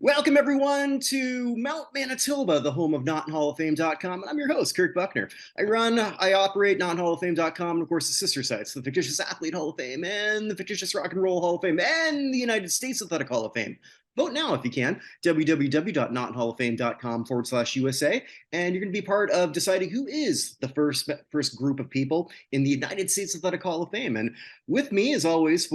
Welcome, everyone, to Mount Manitoba, the home of NotInHallOfFame.com. And I'm your host, Kirk Buckner. I operate NotInHallOfFame.com, and of course, the sister sites, the Fictitious Athlete Hall of Fame, and the Fictitious Rock and Roll Hall of Fame, and the United States Athletic Hall of Fame. Vote now if you can, www.notinhalloffame.com/USA, and you're going to be part of deciding who is the first group of people in the United States Athletic Hall of Fame. And with me, as always,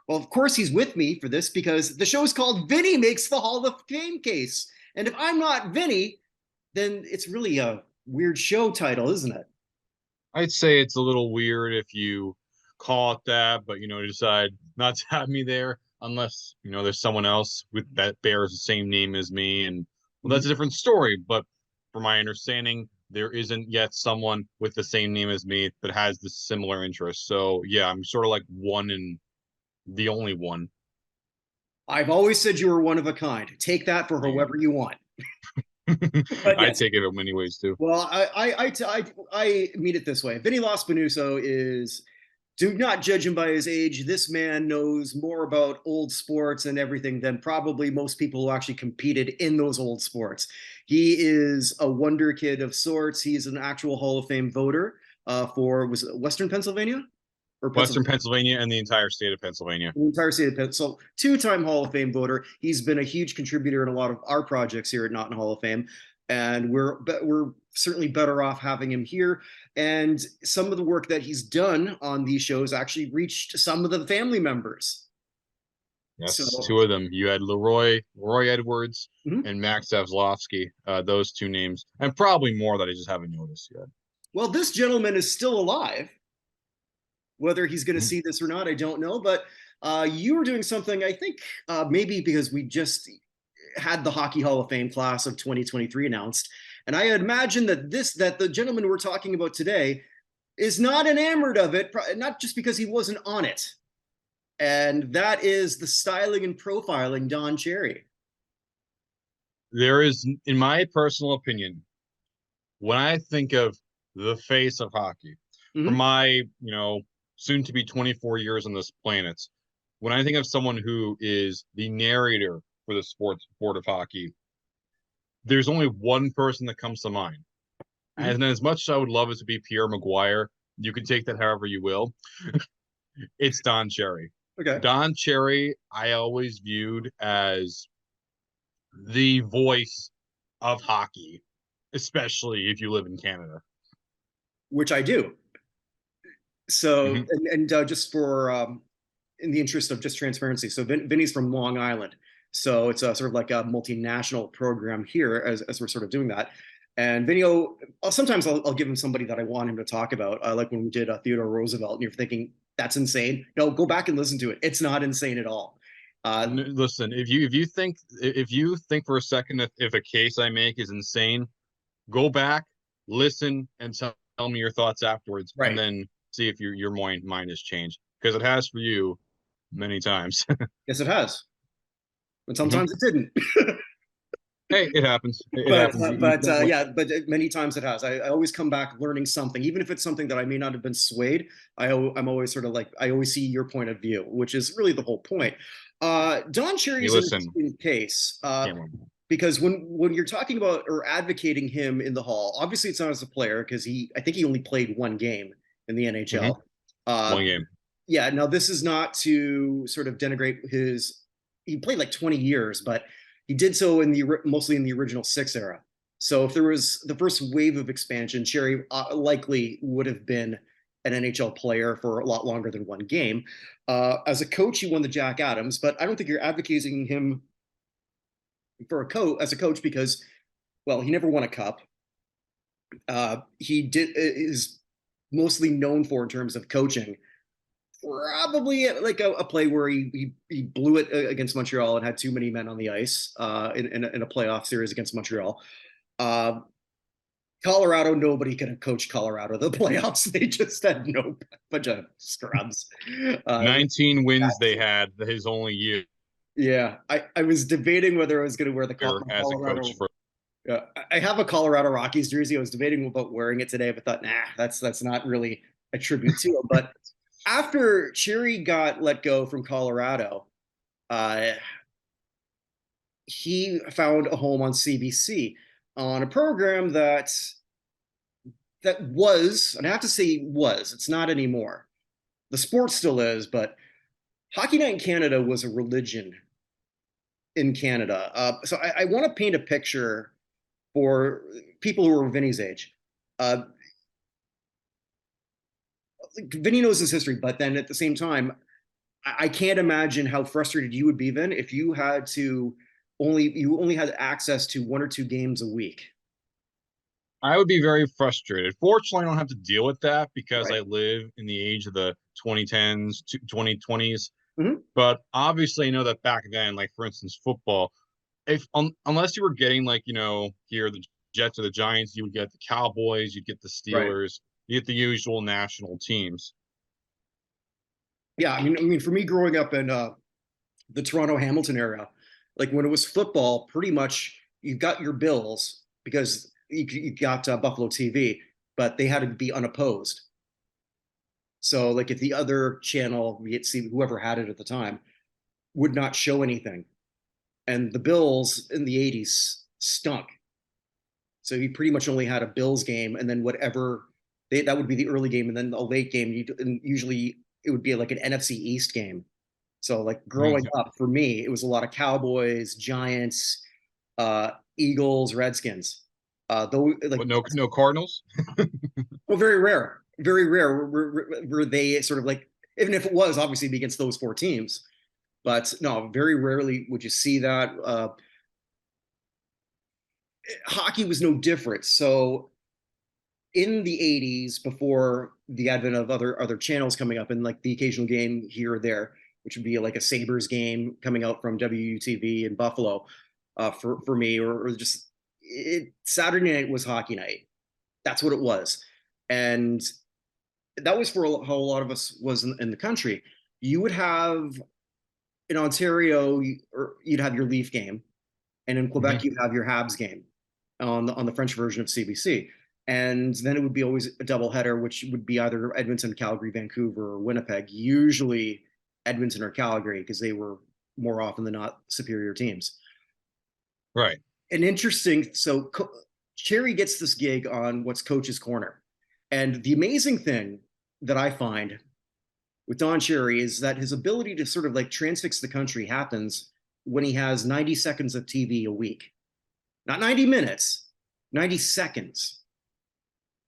of course, he's with me for this because the show is called Vinny Makes the Hall of Fame Case. And if I'm not Vinny, then it's really a weird show title, isn't it? I'd say it's a little weird if you call it that, but decide not to have me there unless there's someone else that bears the same name as me, and well, that's a different story. But from my understanding, there isn't yet someone with the same name as me that has the similar interest. So yeah, I'm sort of like one and the only one. I've always said you were one of a kind. Take that for however you want. I take it in many ways too. Well, I mean it this way. Vinny Lospinuso is, do not judge him by his age. This man knows more about old sports and everything than probably most people who actually competed in those old sports. He is a wonder kid of sorts. He's an actual Hall of Fame voter was it Western Pennsylvania? Western Pennsylvania and the entire state of Pennsylvania. The entire state of Pennsylvania. So two-time Hall of Fame voter. He's been a huge contributor in a lot of our projects here at Not in Hall of Fame. And we're certainly better off having him here. And some of the work that he's done on these shows actually reached some of the family members. Yes, so, two of them. You had Roy Edwards and Max Zavlofsky, those two names, and probably more that I just haven't noticed yet. Well, this gentleman is still alive. Whether he's going to see this or not, I don't know. But you were doing something, I think, maybe because we just had the Hockey Hall of Fame class of 2023 announced. And I imagine that the gentleman we're talking about today is not enamored of it, not just because he wasn't on it. And that is the styling and profiling Don Cherry. There is, in my personal opinion, when I think of the face of hockey, for my, soon to be 24 years on this planet, when I think of someone who is the narrator for the sport of hockey, there's only one person that comes to mind. And as much as I would love it to be Pierre Maguire, you can take that however you will. It's Don Cherry. Okay. Don Cherry, I always viewed as the voice of hockey, especially if you live in Canada. Which I do. So, just for, in the interest of just transparency, so Vinny's from Long Island. So it's sort of like a multinational program here as we're sort of doing that. And Vinny, sometimes I'll give him somebody that I want him to talk about. Like when we did Theodore Roosevelt, and you're thinking, that's insane. No, go back and listen to it. It's not insane at all. Listen, if you think for a second if a case I make is insane, go back, listen, and tell me your thoughts afterwards, and then see if your mind has changed, because it has for you many times. Yes, it has. But sometimes it didn't. Hey, it happens. But many times it has. I always come back learning something, even if it's something that I may not have been swayed. I'm always sort of like, I always see your point of view, which is really the whole point. Don Cherry's in case, because when you're talking about or advocating him in the Hall, obviously it's not as a player, because I think he only played one game in the NHL. One game. Yeah. Now, this is not to sort of denigrate he played like 20 years, but he did so mostly in the original 6 era. So if there was the first wave of expansion, Cherry likely would have been an NHL player for a lot longer than one game. As a coach, he won the Jack Adams, but I don't think you're advocating him as a coach because, well, he never won a cup. He is mostly known for, in terms of coaching, Probably like a play where he blew it against Montreal and had too many men on the ice in a playoff series against Montreal. Uh, Colorado, nobody could have coached Colorado the playoffs. They just had no bunch of scrubs. 19 wins they had his only year Yeah, I was debating whether I was going to wear the as a coach Colorado. for. Yeah, I have a Colorado Rockies jersey. I was debating about wearing it today, but thought, nah, that's not really a tribute to him. But after Cherry got let go from Colorado, uh, he found a home on CBC on a program that was, and I have to say was, it's not anymore. The sport still is, but Hockey Night in Canada was a religion in Canada. So I want to paint a picture for people who are Vinny's age. Uh, Vinny knows his history, but then at the same time, I can't imagine how frustrated you would be, Vin, if you only had access to 1 or 2 games a week. I would be very frustrated. Fortunately, I don't have to deal with that because Right. I live in the age of the 2010s, 2020s. Mm-hmm. But obviously, I know that back then, like for instance, football, if unless you were getting like here the Jets or the Giants, you would get the Cowboys, you'd get the Right. Steelers, you get the usual national teams. Yeah. I mean, for me growing up in the Toronto Hamilton area, like when it was football, pretty much you got your Bills because you got Buffalo TV, but they had to be unopposed. So like if the other channel, be it see whoever had it at the time, would not show anything, and the Bills in the '80s stunk. So you pretty much only had a Bills game, and then whatever that would be the early game, and then a late game. And usually it would be like an NFC East game. So like growing Mhm. up for me, it was a lot of Cowboys, Giants, Eagles, Redskins. Though like But no Cardinals. well, very rare were they sort of like even if it was obviously against those 4 teams, but no, very rarely would you see that. Hockey was no different. So in the '80s, before the advent of other channels coming up, and like the occasional game here or there, which would be like a Sabres game coming out from WUTV in Buffalo, for me, or just Saturday night was hockey night. That's what it was, and that was for how a lot of us was in the country. You would have in Ontario, or you'd have your Leaf game, and in Mhm. Quebec you'd have your Habs game on the French version of CBC. And then it would be always a doubleheader, which would be either Edmonton, Calgary, Vancouver, or Winnipeg. Usually Edmonton or Calgary because they were more often than not superior teams. Right. And interesting, so Cherry gets this gig on what's Coach's Corner. And the amazing thing that I find with Don Cherry is that his ability to sort of like transfix the country happens when he has 90 seconds of TV a week. Not 90 minutes, 90 seconds.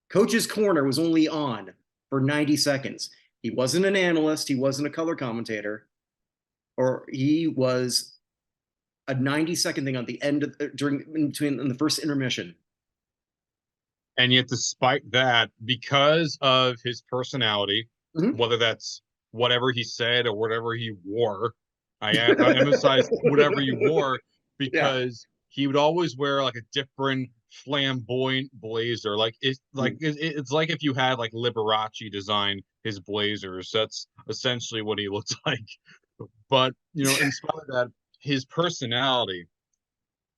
Coach's Corner was only on for 90 seconds. He wasn't an analyst, he wasn't a color commentator, or he was a 90-second thing on the end of during in between in the first intermission. And yet, despite that, because of his personality, Mm-hmm. whether that's whatever he said or whatever he wore, I emphasize whatever he wore Yeah. because he would always wear like a different flamboyant blazer. It's like if you had like Liberace design his blazers. That's essentially what he looked like. But in spite of that, his personality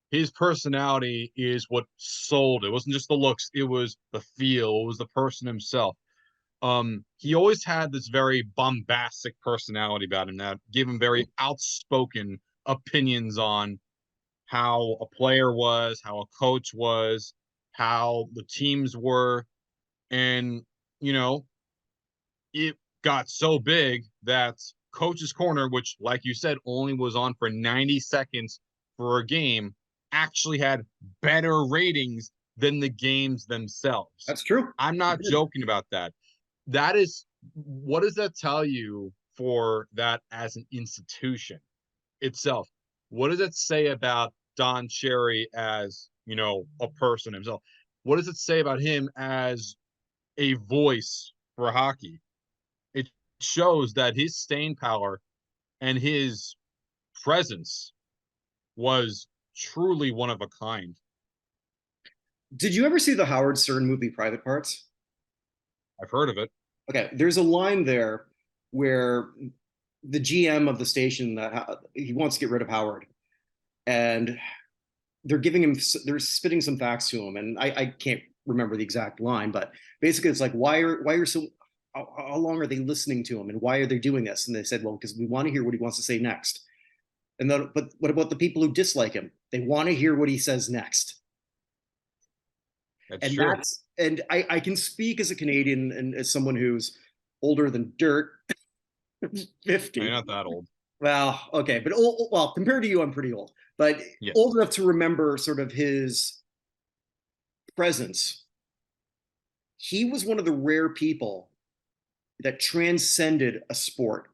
his personality is what sold it. It wasn't just the looks, it was the feel, it was the person himself. He always had this very bombastic personality about him that gave him very outspoken opinions on how a player was, how a coach was, how the teams were. And, you know, it got so big that Coach's Corner, which, like you said, only was on for 90 seconds for a game, actually had better ratings than the games themselves. That's true. I'm not joking about that. That is, what does that tell you for that as an institution itself? What does it say about Don Cherry as, a person himself? What does it say about him as a voice for hockey? shows that his staying power and his presence was truly one of a kind. Did you ever see the Howard Stern movie Private Parts? I've heard of it. Okay, there's a line there where the GM of the station that he wants to get rid of Howard, and they're spitting some facts to him, and I can't remember the exact line, but basically it's like, why are so how long are they listening to him, and why are they doing this? And they said, well, because we want to hear what he wants to say next. And then, but what about the people who dislike him? They want to hear what he says next. That's And true. I can speak as a Canadian and as someone who's older than dirt, You're 50. not that old. Well, okay, but well, compared to you, I'm pretty old, but Yes. old enough to remember sort of his presence. He was one of the rare people that transcended a sport,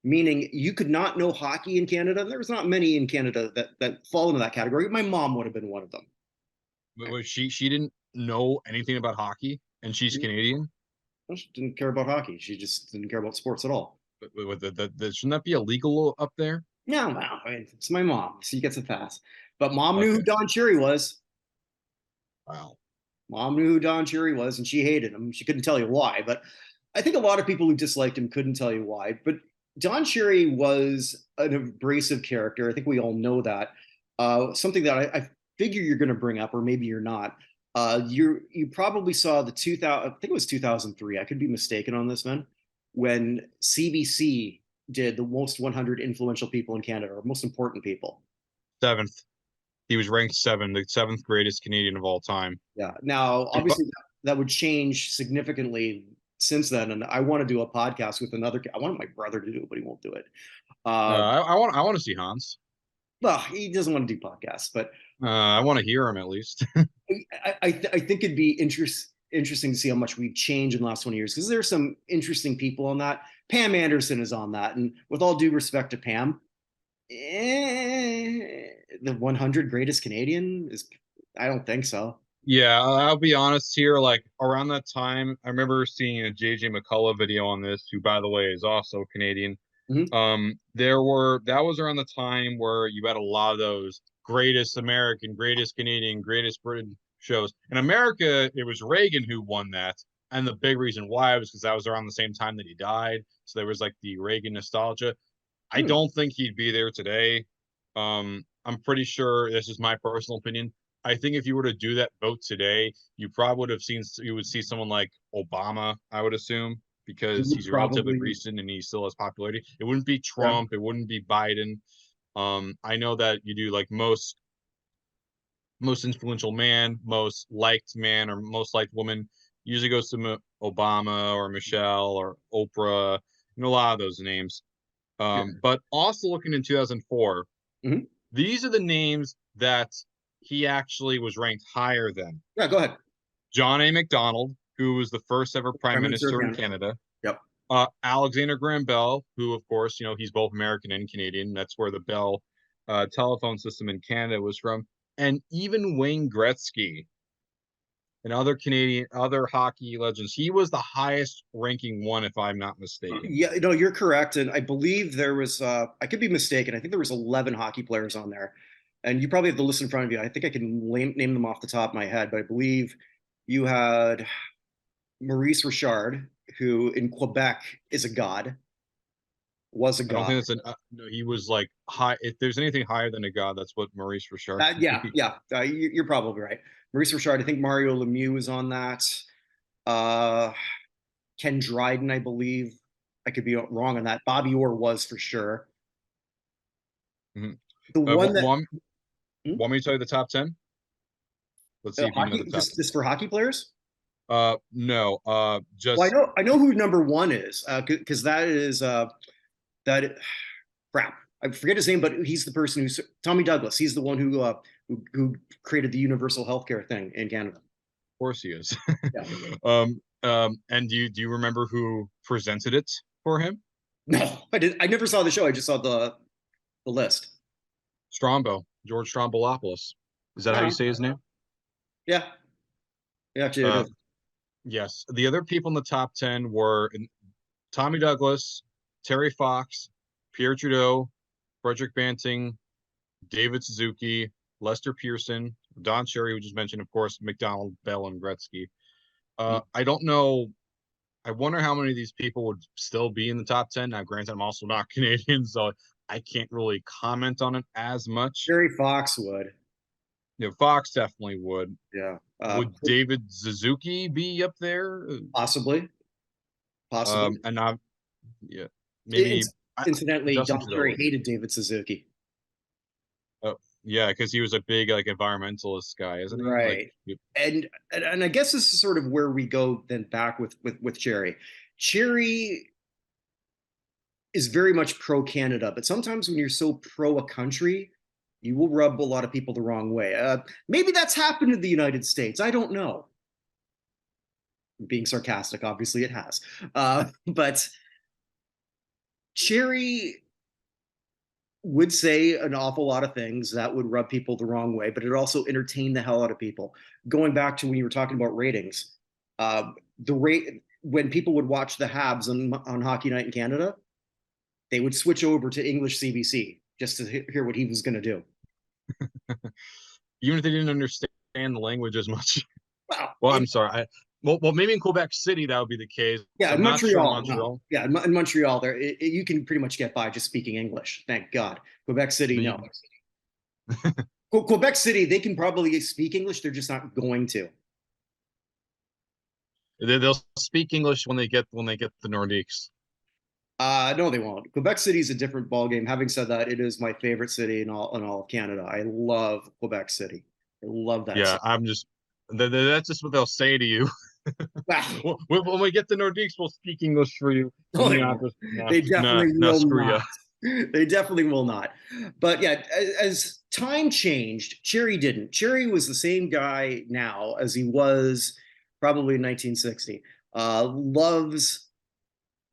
meaning you could not know hockey in Canada. There's not many in Canada that fall into that category. My mom would have been one of them. Was she didn't know anything about hockey, and she's Canadian? She didn't care about hockey. She just didn't care about sports at all. Shouldn't that be illegal up there? No, well, I mean, it's my mom. She gets a pass. But mom knew who Okay. Don Cherry was. Wow. Mom knew who Don Cherry was, and she hated him. She couldn't tell you why, but I think a lot of people who disliked him couldn't tell you why. But Don Cherry was an abrasive character. I think we all know that. Something that I figure you're going to bring up, or maybe you're not. You probably saw the 2000. I think it was 2003. I could be mistaken on this, man. When CBC did the most 100 influential people in Canada, or most important people. Seventh. He was ranked the seventh greatest Canadian of all time. Yeah. Now, obviously, that would change significantly since then. And I want to do a podcast with another. I want my brother to do it, but he won't do it. Uh, I want to see Hans. well, he doesn't want to do podcasts, but I want to hear him at least. I think it'd be interesting to see how much we've changed in the last 20 years, because there's some interesting people on that. Pam Anderson is on that. And with all due respect to Pam, the 100 greatest Canadian is, I don't think so. Yeah, I'll be honest here. Like around that time, I remember seeing a JJ McCullough video on this, who, by the way, is also Canadian. Mm-hmm. That was around the time where you had a lot of those greatest American, greatest Canadian, greatest Britain shows. In America, it was Reagan who won that. And the big reason why was because that was around the same time that he died. So there was like the Reagan nostalgia. I Hmm. don't think he'd be there today. I'm pretty sure, this is my personal opinion. I think if you were to do that vote today, you would see someone like Obama, I would assume, He because would he's relatively probably, recent and he still has popularity. It wouldn't be yeah. Trump, it wouldn't be Biden. I know that you do like most influential man, most liked man, or most liked woman usually goes to Obama or Michelle or Oprah, a lot of those names. Yeah. But also looking in 2004, Mhm. these are the names that he actually was ranked higher than. Yeah, go ahead. John A. MacDonald, who was the first ever prime Prime Minister of minister in Canada. Canada. Yep. Alexander Graham Bell, who, of course, he's both American and Canadian. That's where the Bell telephone system in Canada was from. And even Wayne Gretzky and other hockey legends. He was the highest ranking one, if I'm not mistaken. Yeah, no, you're correct. And I believe there was, I could be mistaken. I think there was 11 hockey players on there. And you probably have the list in front of you. I think I can name them off the top of my head, but I believe you had Maurice Richard, who in Quebec is a god, was a I don't god. think that's no, he was like high. If there's anything higher than a god, that's what Maurice Richard would Yeah, be. yeah, you're probably right. Maurice Richard, I think Mario Lemieux was on that. Uh, Ken Dryden, I believe. I could be wrong on that. Bobby Orr was for sure. Mm-hmm. The one that Want, hmm? want me to tell you the top 10? Let's see if you know Hockey, the top just for hockey players. 10. No, Well, just I know who number one is, because that is that crap. I forget his name, but he's the person who's Tommy Douglas. He's the one who created the universal healthcare thing in Canada. of course he is. Yeah. And do you remember who presented it for him? No, I did. I never saw the show. I just saw the list. George Strombolopoulos. Is that how you Oh, say his name? yeah. Yeah, actually, it Uh, is. yes. The other people in the top 10 were Tommy Douglas, Terry Fox, Pierre Trudeau, Frederick Banting, David Suzuki, Lester Pearson, Don Cherry, who just mentioned, of course, McDonald, Bell, and Gretzky. I don't know. I wonder how many of these people would still be in the top 10. Now, granted, I'm also not Canadian, so I can't really comment on it as much. Jerry Fox would. Fox definitely would. Yeah. Would David Suzuki be up there? Possibly. Possibly. And I, yeah, maybe Incidentally, Justin Don Cherry Trudeau. hated David Suzuki. Oh, yeah, because he was a big like environmentalist guy, isn't he? Like, Right. And I guess this is sort of where we go then back with Cherry. Cherry is very much pro Canada, but sometimes when you're so pro a country, you will rub a lot of people the wrong way. Maybe that's happened in the United States. I don't know. Being sarcastic, obviously it has. But Cherry would say an awful lot of things that would rub people the wrong way, but it also entertained the hell out of people. Going back to when you were talking about ratings, the rate when people would watch the Habs on Hockey Night in Canada, they would switch over to English CBC just to hear what he was going to do. even if they didn't understand the language as much. Wow. Well, I'm sorry. Well, maybe in Quebec City that would be the case. Yeah, I'm in not sure in Montreal. Montreal. No. Yeah, in Montreal, there you can pretty much get by just speaking English. Thank God. Quebec City, no. Quebec City, they can probably speak English. They're just not going to. They'll speak English when they get the Nordiques. No, they won't. Quebec City is a different ballgame. Having said that, it is my favorite city in all of Canada. I love Quebec City. I love that Yeah, city. I'm just that's just what they'll say to you. Wow. When we get the Nordiques, we'll speak English for you. No, they Nah, won't. They definitely nah, will screw not. ya. They definitely will not. But yeah, as time changed, Cherry didn't. Cherry was the same guy now as he was probably in 1960. Loves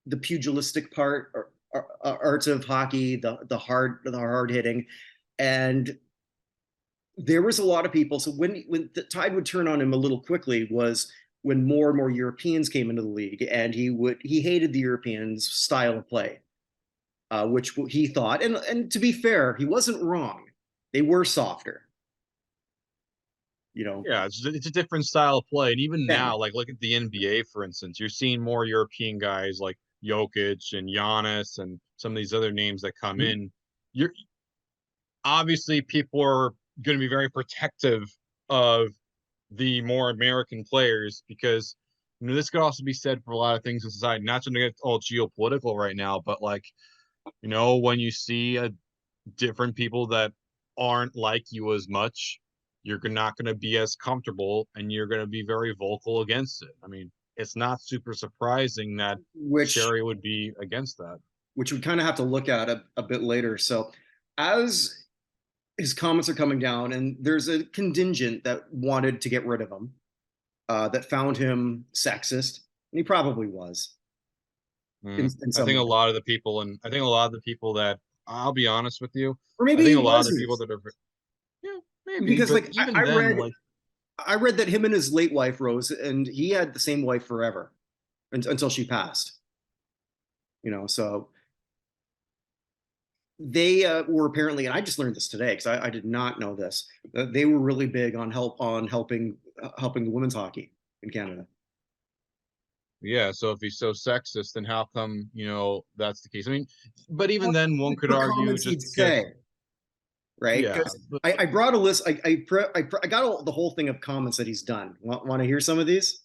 the pugilistic part or arts of hockey, the hard hitting, and there was a lot of people. So when the tide would turn on him a little quickly was when more and more Europeans came into the league, and he hated the Europeans' style of play, which he thought, and to be fair, he wasn't wrong. They were softer, you know. Yeah, it's a different style of play. And even Yeah. now, like look at the NBA, for instance, you're seeing more European guys like Jokic and Giannis and some of these other names that come in. You're obviously people are going to be very protective of the more American players because this could also be said for a lot of things in society. Not to get all geopolitical right now, but like when you see different people that aren't like you as much, you're not going to be as comfortable and you're going to be very vocal against it. I mean, it's not super surprising that which Cherry would be against that. which we kind of have to look at a bit later. So as his comments are coming down, and there's a contingent that wanted to get rid of him, that found him sexist, and he probably was in I some think a way. lot of the people, and I think a lot of the people that I'll be honest with you, Or I maybe think he a lot of the wasn't, people that are, yeah, maybe, because but like even then, like, I read that him and his late wife Rose, and he had the same wife forever until she passed. So they were apparently, and I just learned this today because I did not know this. They were really big on helping the women's hockey in Canada. yeah. So if he's so sexist, then how come that's the case? I mean, but even What then, one could the argue comments just he'd because, say, right? yeah, Because but I brought a list. I got the whole thing of comments that he's done. Want to hear some of these?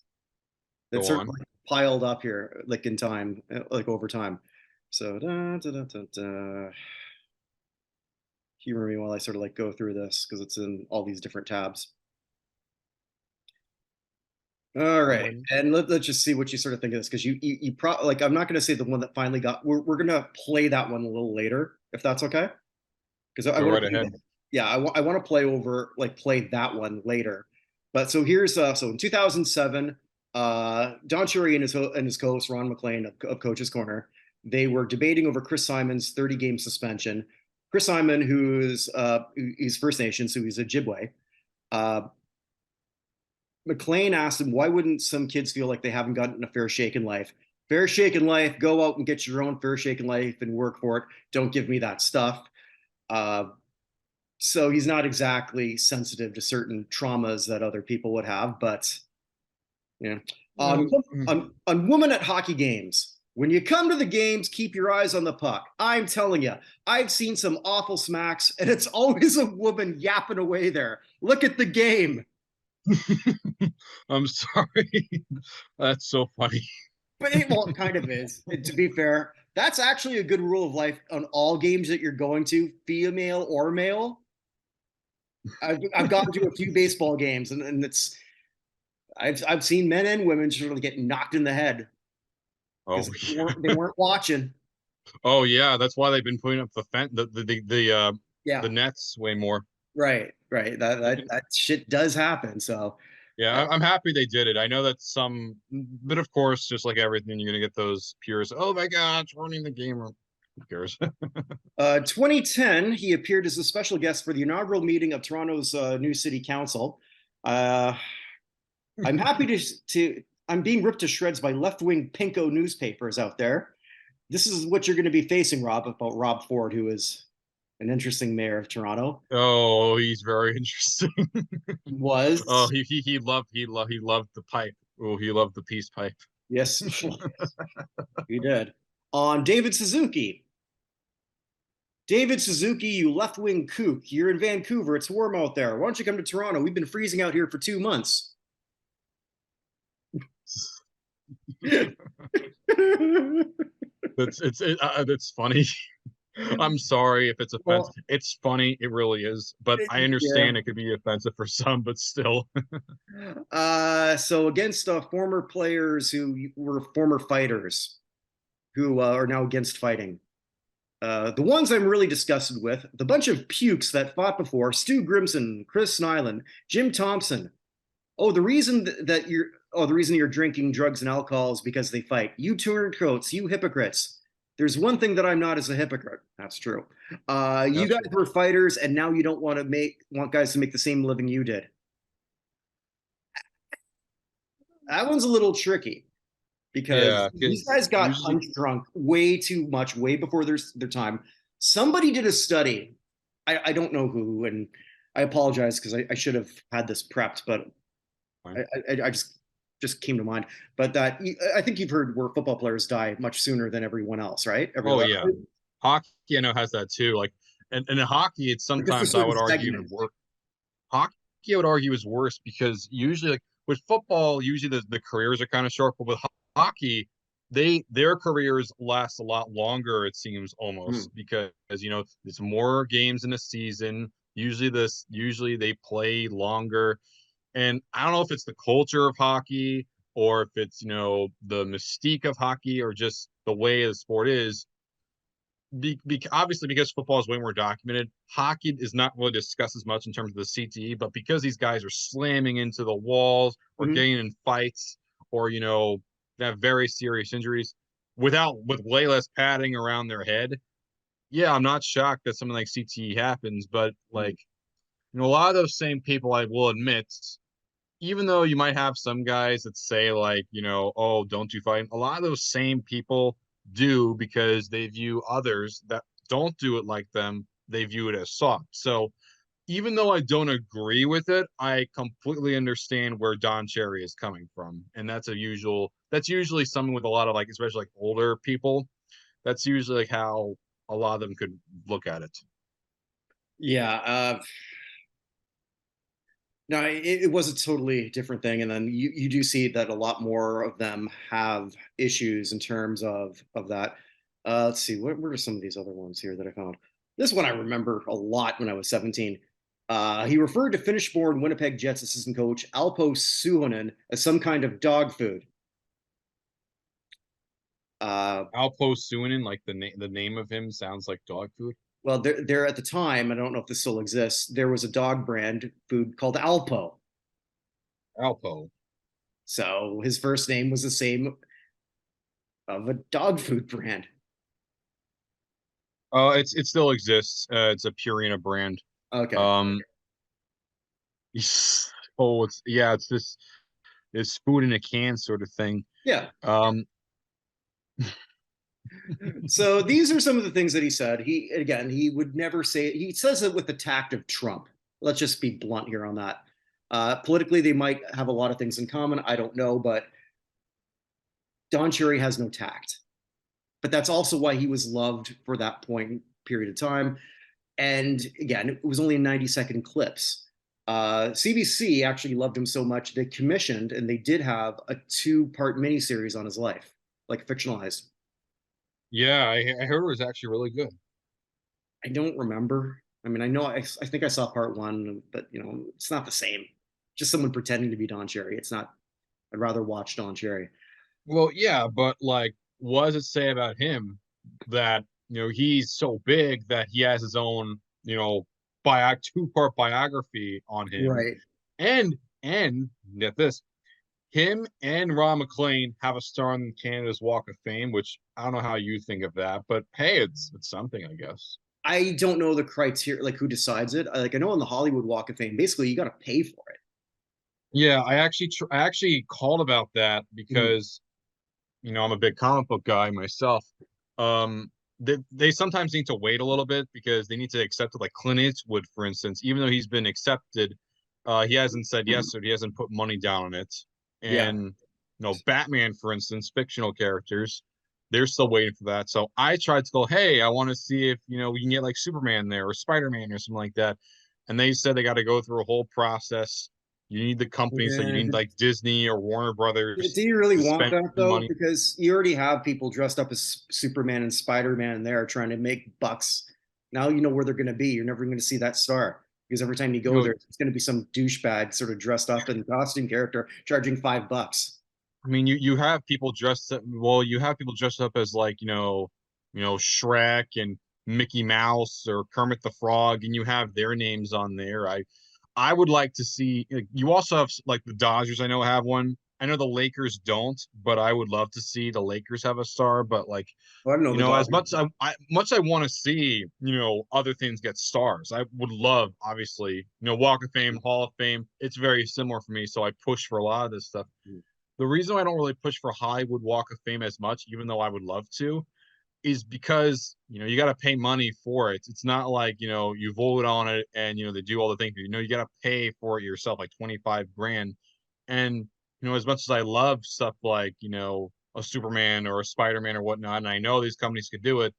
That go sort of on. like piled up here, like in time, like over time. So humor me while I sort of like go through this because it's in all these different tabs. All I'm right, waiting. and let's just see what you sort of think of this because you like I'm not going to say the one that finally got. We're going to play that one a little later if that's okay because I Go want right to play, ahead. yeah I want to play that one later. But so here's so in 2007, Don Cherry and his co-host Ron McLean of Coach's Corner, they were debating over Chris Simon's 30-game suspension. Chris Simon, he's First Nation, so he's Ojibwe. Uh, McLean asked him, why wouldn't some kids feel like they haven't gotten a fair shake in life? fair shake in life. Go out and get your own fair shake in life and work for it. Don't give me that stuff. Uh, so he's not exactly sensitive to certain traumas that other people would have, but yeah. On, on women at hockey games, when you come to the games, keep your eyes on the puck. I'm telling you, I've seen some awful smacks, and it's always a woman yapping away there. Look at the game. I'm sorry. That's so funny. But it kind of is. And to be fair, that's actually a good rule of life on all games that you're going to, female or male. I've gone to a few baseball games, and it's I've seen men and women sort of get knocked in the head Oh, because yeah. they weren't watching. Oh, yeah. That's why they've been putting up the fence, Yeah, the nets way more. right, right. That shit does happen. So Yeah, uh, I'm happy they did it. I know that but of course, just like everything, you're gonna get those purists. Oh my God, it's ruining the game. Who cares? 2010, he appeared as a special guest for the inaugural meeting of Toronto's new city council. Uh, I'm happy to I'm being ripped to shreds by left-wing pinko newspapers out there. This is what you're going to be facing, Rob, about Rob Ford, who is an interesting mayor of Toronto. Oh, he's very interesting. Oh, Was he loved the pipe. Oh, he loved the peace pipe. yes, he did. On David Suzuki. David Suzuki, you left-wing kook. You're in Vancouver. It's warm out there. Why don't you come to Toronto? We've been freezing out here for 2 months. That's funny. I'm sorry if it's offensive. Well, It's funny, it really is, but I yeah. understand it could be offensive for some, but still. So against former players who were former fighters who are now against fighting. The ones I'm really disgusted with, the bunch of pukes that fought before, Stu Grimson, Chris Nyland, Jim Thompson. Oh, the reason you're drinking drugs and alcohol is because they fight. You turncoats, you hypocrites. There's one thing that I'm not as a hypocrite. That's true. You That's guys true. were fighters, and now you don't want guys to make the same living you did. That one's a little tricky because Yeah, these because guys got usually, punch drunk way too much, way before their time. Somebody did a study. I don't know who, and I apologize because I should have had this prepped, but I just came to mind. But that I think you've heard where football players die much sooner than everyone else, right? Every oh other yeah, hockey I know has that too. Like, and in hockey, it's like just a sometimes I certain would argue even segment. worse. Hockey, I would argue, is worse because usually, like with football, usually the careers are kind of short, but with hockey, their careers last a lot longer. It seems Hmm. almost because there's more games in a season. Usually they play longer, and I don't know if it's the culture of hockey or if it's the mystique of hockey or just the way the sport is obviously because football is way more documented, hockey is not really discussed as much in terms of the CTE, but because these guys are slamming into the walls or Hmm. getting in fights or have very serious injuries with way less padding around their head, yeah, I'm not shocked that something like CTE happens, but like a lot of those same people, I will admit, even though you might have some guys that say like, oh, don't you fight? A lot of those same people do because they view others that don't do it like them, they view it as soft. So even though I don't agree with it, I completely understand where Don Cherry is coming from. And that's usually someone with a lot of like, especially like older people. That's usually like how a lot of them could look at it. Yeah. No, it was a totally different thing, and then you do see that a lot more of them have issues in terms of that. Let's see, what are some of these other ones here that I found? This one I remember a lot when I was 17. He referred to Finnish-born Winnipeg Jets assistant coach Alpo Suhonen as some kind of dog food. Uh, Alpo Suinen, like the name of him sounds like dog food. well, there at the time, I don't know if this still exists. There was a dog brand food called Alpo, Alpo. so his first name was the same of a dog food brand. It still exists. It's a Purina brand. Okay. Um, it's this food in a can sort of thing. Yeah. Um, So these are some of the things that he said. He would never say, he says it with the tact of Trump. Let's just be blunt here on that. Politically, they might have a lot of things in common. I don't know, but Don Cherry has no tact. But that's also why he was loved for that point period of time. And again, it was only in 90-second clips. CBC actually loved him so much they commissioned, and they did have a 2-part miniseries on his life, like fictionalized. Yeah, I heard it was actually really good. I don't remember. I mean, I know I think I saw part one, but it's not the same. Just someone pretending to be Don Cherry. It's not. I'd rather watch Don Cherry. Well, yeah, but like, what does it say about him that he's so big that he has his own two-part biography on him, Right. and get this, him and Ron McClain have a star on Canada's Walk of Fame, which I don't know how you think of that, but hey, it's something, I guess. I don't know the criteria, like who decides it. I know on the Hollywood Walk of Fame, basically you got to pay for it. Yeah, I actually called about that Mhm. because I'm a big comic book guy myself. Um, they sometimes need to wait a little bit because they need to accept it. Like Clint Eastwood, for instance, even though he's been accepted, he hasn't said yes or he hasn't put money down on it. Yeah. And Batman, for instance, fictional characters, they're still waiting for that. So I tried to go, hey, I want to see if we can get like Superman there or Spider-Man or something like that. And they said they got to go through a whole process. You need the company, so you need Yeah. like Disney or Warner Do Brothers you really to want spend that though? money. Because you already have people dressed up as Superman and Spider-Man there trying to make bucks. Now you know where they're going to be. You're never going to see that star because every time you You go know, there, it's going to be some douchebag sort of dressed up in costume character charging $5. I mean, you have people dressed up. Well, you have people dressed up as like Shrek and Mickey Mouse or Kermit the Frog, and you have their names on there. I would like to see. Like, you also have like the Dodgers. I know have one. I know the Lakers don't, but I would love to see the Lakers have a star. But like, Well, I don't know the as Dodgers. much I want to see, other things get stars. I would love, obviously, Walk of Fame, Hall of Fame. It's very similar for me, so I push for a lot of this stuff. The reason I don't really push for Hollywood Walk of Fame as much, even though I would love to, is because you got to pay money for it. It's not like you vote on it and they do all the things. You got to pay for it yourself, like 25 grand. And as much as I love stuff like a Superman or a Spider-Man or whatnot, and I know these companies could do it,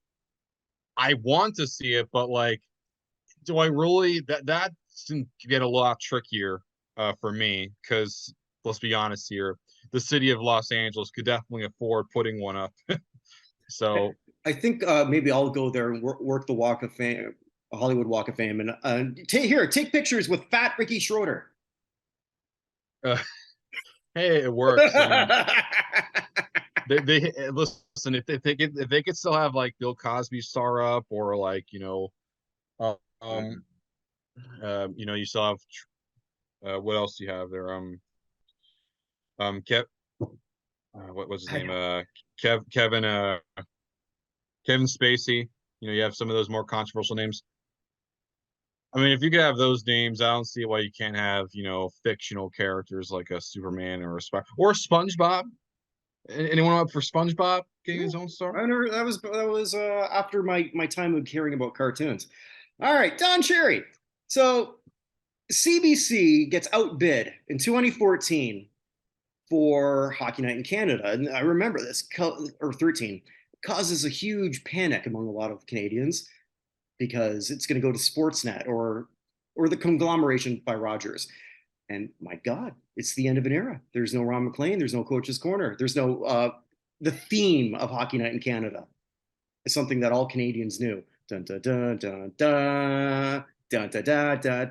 I want to see it, but like, do I really? That can get a lot trickier for me because let's be honest here, the city of Los Angeles could definitely afford putting one up. So I think maybe I'll go there and work the Walk of Fame, Hollywood Walk of Fame, and take pictures with Fat Ricky Schroeder. uh, hey, it works. I mean, they listen if they could still have like Bill Cosby star up or like uh, um you still have what else do you have there Kev what was his I name don't. Kevin Spacey. You have some of those more controversial names. I mean, if you could have those names, I don't see why you can't have, fictional characters like a Superman or a SpongeBob. Anyone up for SpongeBob getting his own star? I never, that was after my time of caring about cartoons. All right, Don Cherry. So CBC gets outbid in 2014 for Hockey Night in Canada, and I remember this, or 13, causes a huge panic among a lot of Canadians because it's going to go to Sportsnet or the conglomeration by Rogers. And my God, it's the end of an era. There's no Ron McLean. There's no Coach's Corner. There's no the theme of Hockey Night in Canada is something that all Canadians knew. Dun dun dun dun dun dun dun dun dun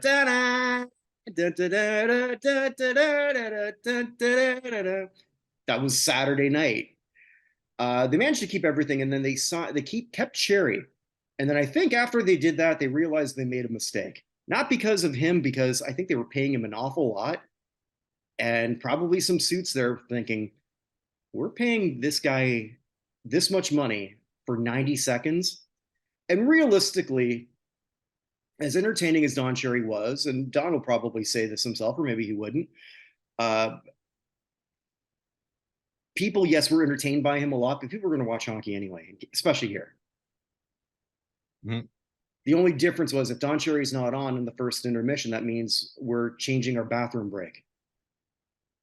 dun. That was Saturday night. They managed to keep everything, and then they kept Cherry, and then I think after they did that, they realized they made a mistake. Not because of him, because I think they were paying him an awful lot, and probably some suits there thinking, we're paying this guy this much money for 90 seconds. And realistically, as entertaining as Don Cherry was, and Don will probably say this himself, or maybe he wouldn't, uh, people, yes, were entertained by him a lot, but people were going to watch hockey anyway, especially here. Mhm. The only difference was if Don Cherry's not on in the first intermission, that means we're changing our bathroom break.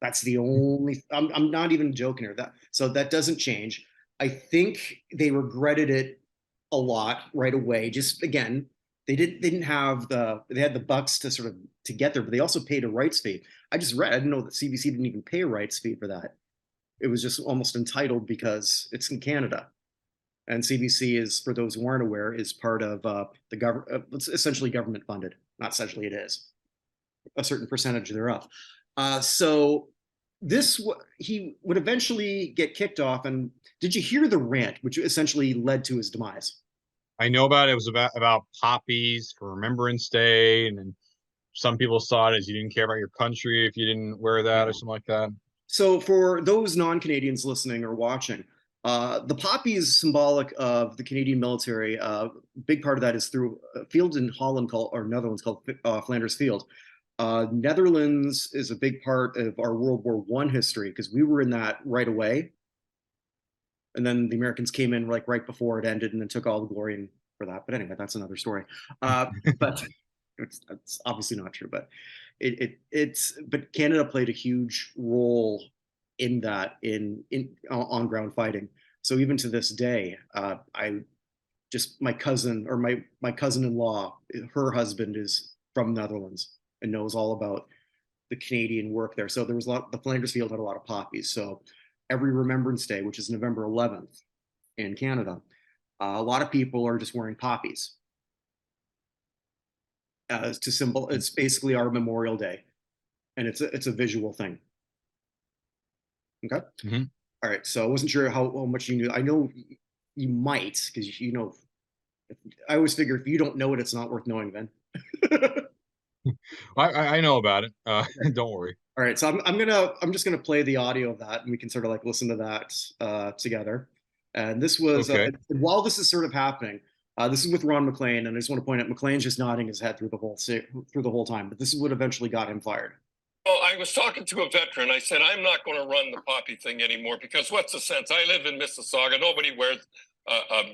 That's the only. I'm not even joking here. That doesn't change. I think they regretted it a lot right away. Just again, they didn't have they had the bucks to sort of to get there, but they also paid a rights fee. I just read. I didn't know that CBC didn't even pay a rights fee for that. It was just almost entitled because it's in Canada. And CBC is, for those who aren't aware, is part of the government. It's essentially government funded. Not essentially, it is a certain percentage thereof. So he would eventually get kicked off. And did you hear the rant, which essentially led to his demise? I know about it. It was about poppies for Remembrance Day, and then some people saw it as you didn't care about your country if you didn't wear that or Yeah. something like that. So for those non-Canadians listening or watching, the poppy is symbolic of the Canadian military. A big part of that is through a field in Holland called, or Netherlands called Flanders Field. Netherlands is a big part of our World War I history because we were in that right away. And then the Americans came in like right before it ended and then took all the glory for that. But anyway, that's another story. But it's obviously not true. But but Canada played a huge role in that in on ground fighting. So even to this day, I just my cousin or my cousin-in-law, her husband is from Netherlands and knows all about the Canadian work there. So there was a lot. The Flanders Field had a lot of poppies. So every Remembrance Day, which is November 11th in Canada, a lot of people are just wearing poppies to symbol. It's basically our Memorial Day, and it's a visual thing. Okay. Mm-hmm. All right. So I wasn't sure how much you knew. I know you might because you know. I always figure if you don't know it, it's not worth knowing. Then. I know about it. Okay. Don't worry. All right, so I'm just gonna play the audio of that, and we can sort of like listen to that together. And this was Okay. while this is sort of happening, this is with Ron McLean, and I just want to point out McLean's just nodding his head through the whole time. But this is what eventually got him fired. Well, I was talking to a veteran. I said, I'm not going to run the poppy thing anymore because what's the sense? I live in Mississauga. Nobody wears,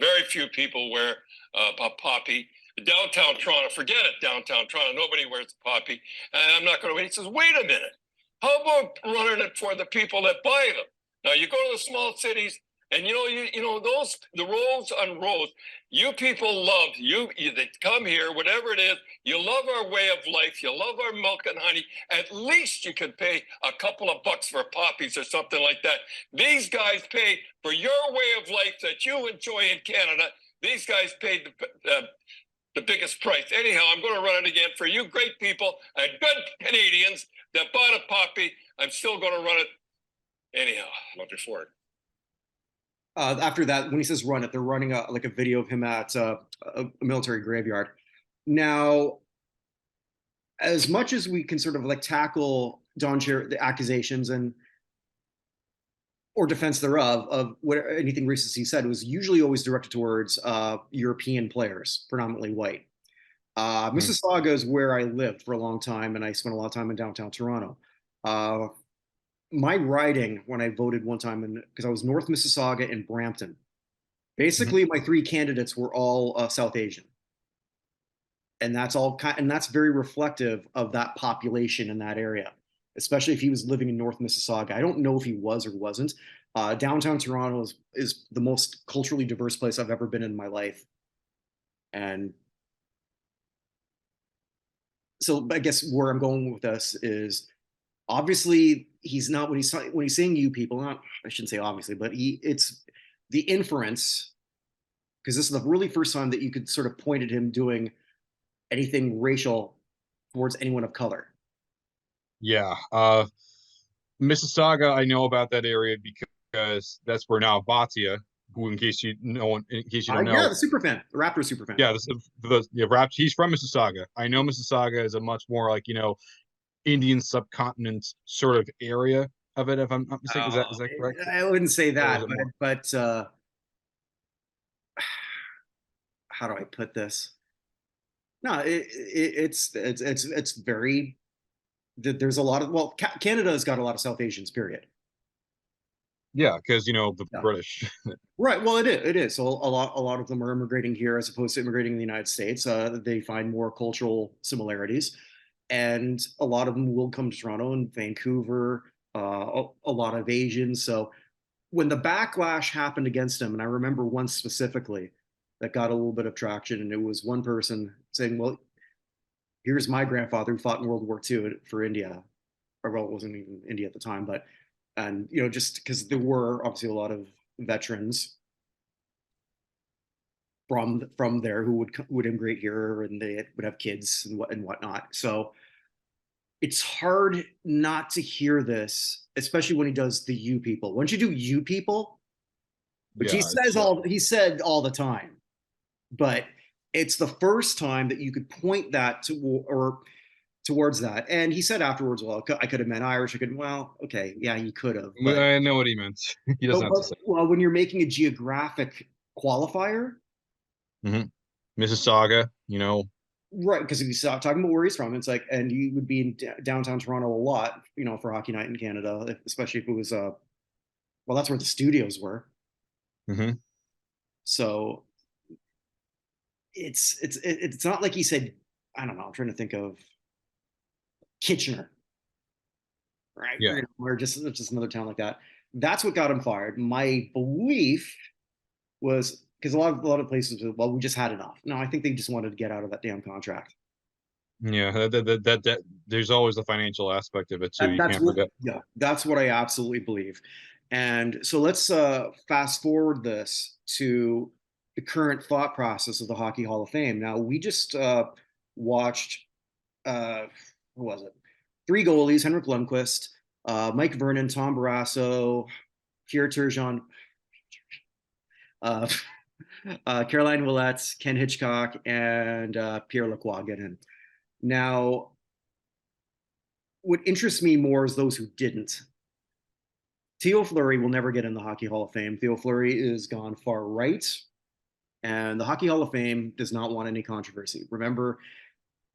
very few people wear a poppy. Downtown Toronto, forget it, downtown Toronto. Nobody wears a poppy. And I'm not going to wait. He says, wait a minute. How about running it for the people that buy them? Now, you go to the small cities, and you know those the rows on rows. You people love you that come here, whatever it is. You love our way of life. You love our milk and honey. At least you could pay a couple of bucks for poppies or something like that. These guys pay for your way of life that you enjoy in Canada. These guys paid the biggest price. Anyhow, I'm going to run it again for you great people and good Canadians that bought a poppy. I'm still going to run it anyhow. Love you for it. After that, when he says run it, they're running like a video of him at a military graveyard. Now, as much as we can sort of like tackle the accusations and or defense thereof of what anything racist he said was usually always directed towards European players, predominantly white. Mm. Mississauga is where I lived for a long time, and I spent a lot of time in downtown Toronto. My riding when I voted one time, because I was North Mississauga and Brampton, Mhm. basically my three candidates were all South Asian, and that's very reflective of that population in that area, especially if he was living in North Mississauga. I don't know if he was or wasn't. Downtown Toronto is the most culturally diverse place I've ever been in my life, and so I guess where I'm going with this is obviously he's not when he's saying you people. Not I shouldn't say obviously, but it's the inference because this is the really first time that you could sort of point at him doing anything racial towards anyone of color. Yeah. Mississauga, I know about that area because that's where now Batia, who, in case you don't Yeah, know, the super fan, the Raptors super fan. yeah, he's from Mississauga. I know Mississauga is a much more like Indian subcontinent sort of area of it, if I'm not mistaken. Is that correct? I wouldn't say Or is that, it more? but how do I put this? No, it's very. There's a lot of Canada has got a lot of South Asians. Period. Yeah, because the Yeah. British. Right. Well, it is. It is. So a lot of them are immigrating here as opposed to immigrating in the United States. They find more cultural similarities, and a lot of them will come to Toronto and Vancouver. A lot of Asians. So when the backlash happened against him, and I remember one specifically that got a little bit of traction, and it was one person saying, "Well, here's my grandfather who fought in World War II for India, or well, it wasn't even India at the time, but and just because there were obviously a lot of veterans from there who would immigrate here and they would have kids and whatnot. So it's hard not to hear this, especially when he does the you people. Once you do you people, which Yeah, it's he said all the time, but it's the first time that you could point that to or towards that. And he said afterwards, well, I could have meant Irish. I could, well, okay, yeah, you could have, I know what he meant. He doesn't have to say. well, when you're making a geographic qualifier, Hmm. Mississauga, right? Because if you stop talking about where he's from, it's like, and you would be in downtown Toronto a lot, for hockey night in Canada, especially if it was, well, that's where the studios were. hmm So it's not like he said, I don't know. I'm trying to think of Kitchener, right? yeah. Or just another town like that. That's what got him fired. My belief was because a lot of places, well, we just had enough. No, I think they just wanted to get out of that damn contract. Yeah, that there's always the financial aspect of it too. You That's can't what, forget. yeah, that's what I absolutely believe. And so let's fast forward this to the current thought process of the Hockey Hall of Fame. Now we just watched, uh, who was it? Three goalies: Henrik Lundqvist, Mike Vernon, Tom Barrasso, Pierre Turgeon, uh, Caroline Willette, Ken Hitchcock, and Pierre Lacroix get in. Now, what interests me more is those who didn't. Theo Fleury will never get in the Hockey Hall of Fame. Theo Fleury is gone far right, and the Hockey Hall of Fame does not want any controversy. Remember,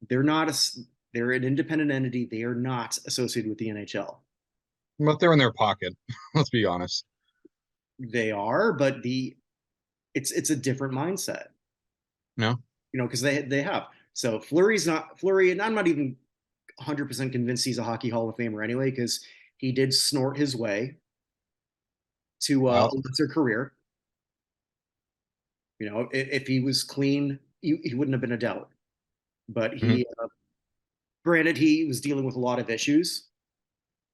they're not a, they're an independent entity. They are not associated with the NHL. But they're in their pocket. Let's be honest. They are, but it's a different mindset, No, because they have. So Fleury's not Fleury, and I'm not even 100% convinced he's a Hockey Hall of Famer anyway, because he did snort his way to a I'll, lesser career. If he was clean, he wouldn't have been a doubt. But mhm. he, granted, he was dealing with a lot of issues.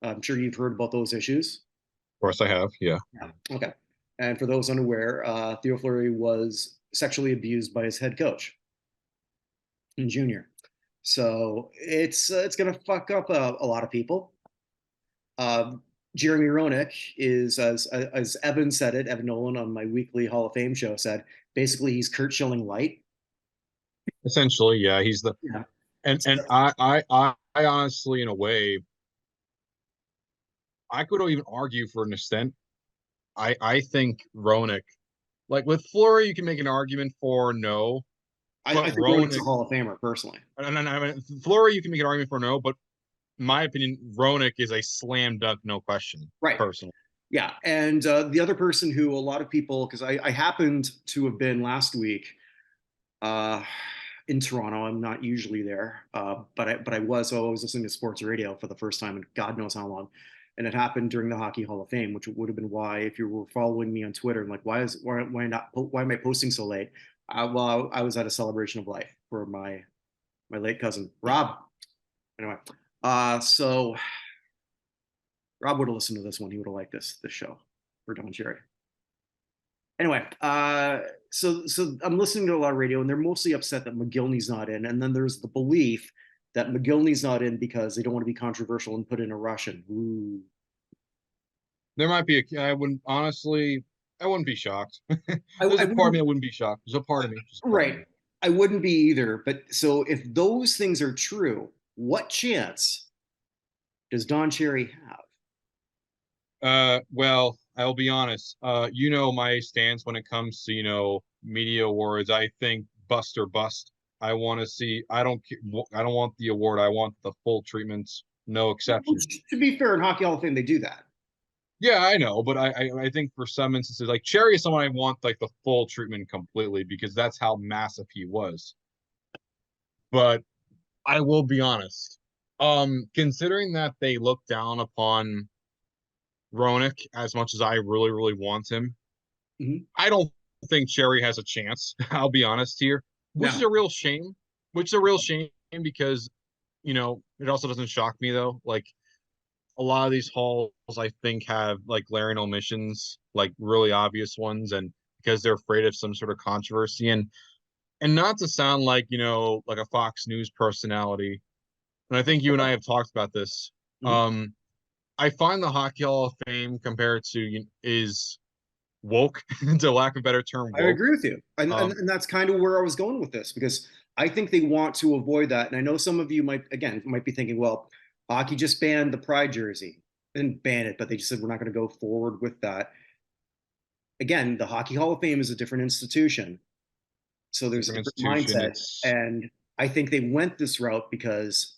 I'm sure you've heard about those issues. Of course I have. Yeah. Yeah. Okay. And for those unaware, Theo Fleury was sexually abused by his head coach in junior. So it's going to fuck up a lot of people. Uh, Jeremy Roenick is, as Evan said it, Evan Nolan on my weekly Hall of Fame show said, basically he's Kurt Schilling light. Essentially, yeah. He's the Yeah. and I honestly, in a way, I could even argue for an extent. I think Roenick, like with Fleury, you can make an argument for no, I but think Roenick's a Roenick, Hall of Famer personally. and I mean, Fleury, you can make an argument for no, but in my opinion, Roenick is a slam dunk, no question, Right. personally. Yeah. And the other person who a lot of people, because I happened to have been last week uh, in Toronto. I'm not usually there, but I was. So I was listening to sports radio for the first time in God knows how long, and it happened during the Hockey Hall of Fame, which would have been why, if you were following me on Twitter, and like, why am I posting so late? Well, I was at a celebration of life for my late cousin Rob. Anyway, so Rob would have listened to this one. He would have liked this show for Don Cherry. Anyway, so I'm listening to a lot of radio, and they're mostly upset that McGillney's not in. And then there's the belief that McGillney's not in because they don't want to be controversial and put in a Russian. Ooh. There might be I wouldn't honestly, I wouldn't be shocked. There's I a part of me wouldn't, that wouldn't be shocked. There's a part of me, just a part of me. right. I wouldn't be either. But so if those things are true, what chance does Don Cherry have? Well, I'll be honest. My stance when it comes to, media awards. I think bust or bust. I want to see. I don't want the award. I want the full treatments, no exceptions. Which, to be fair, in Hockey Hall of Fame, they do that. Yeah, I know, but I think for some instances, like Cherry is someone I want like the full treatment completely because that's how massive he was. But I will be honest. Considering that they look down upon Ronick as much as I really, really want him, Mhm. I don't think Cherry has a chance. I'll be honest here, which is No. a real shame. Which is a real shame because, it also doesn't shock me though. Like a lot of these halls, I think, have like glaring omissions, like really obvious ones, and because they're afraid of some sort of controversy. And not to sound like, like a Fox News personality, and I think you and I have talked about this. Mhm. Um, I find the Hockey Hall of Fame compared to is woke, to lack of a better term, I woke. agree with you. Um, And that's kind of where I was going with this because I think they want to avoid that. And I know some of you might be thinking, well, hockey just banned the pride jersey. They didn't ban it, but they just said we're not going to go forward with that. Again, the Hockey Hall of Fame is a different institution. So there's a different different institution. mindset. It's And I think they went this route because,